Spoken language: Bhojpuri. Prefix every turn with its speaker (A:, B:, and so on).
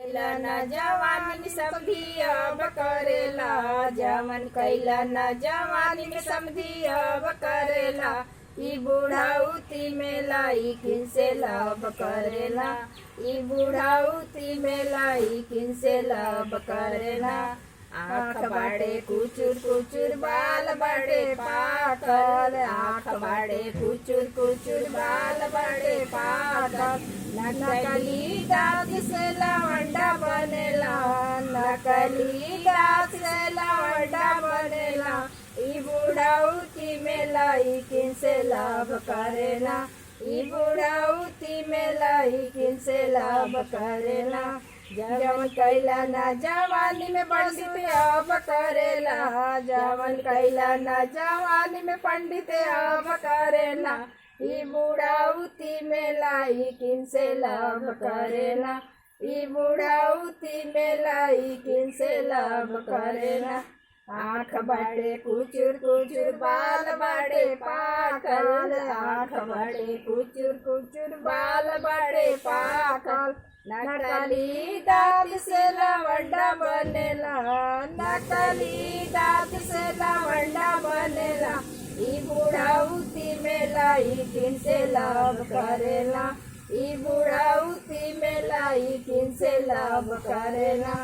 A: कैला न जवानी में समधी अब करेला, जवन कैला न जवानी में समधी अब करेला। ई बुढ़ाउती में लाई किनसे लाभ करेला, ई बुढ़ाउती में लाई किनसे लाभ करेला। आँख बाड़े कुचुर कुचुर बाल बड़े पाकल, आँख बाड़े कुचुर कुचुर बाल बड़े पाकल। नकली दांत से लवंडा बनेला, नकली दांत से लवंडा बनेला। ई बुढ़ाउती में लाई किनसे लाभ करेला, ई बुढ़ाउती में लाई किनसे लाभ करेला। जवन कैला न जवानी में पंडित अब करेला, जवन कैला न जवानी में पंडित अब करेला। ई बुढ़ाउती में लाई किनसे लाभ करेला, ई बुढ़ाउती में लाई किनसे लाभ करेला। आँख बड़े कुचुर कुचुर बाल बड़े पाकल, आँख बड़े कुचुर कुचुर बाल बड़े पाकल। नकली दांत से लवंडा बनेला, नकली दांत से लवंडा बनेला। ई बुढ़ाउती में लाई किनसे लाभ करेला, ई बुढ़ाउती में लाई किनसे लाभ करेला।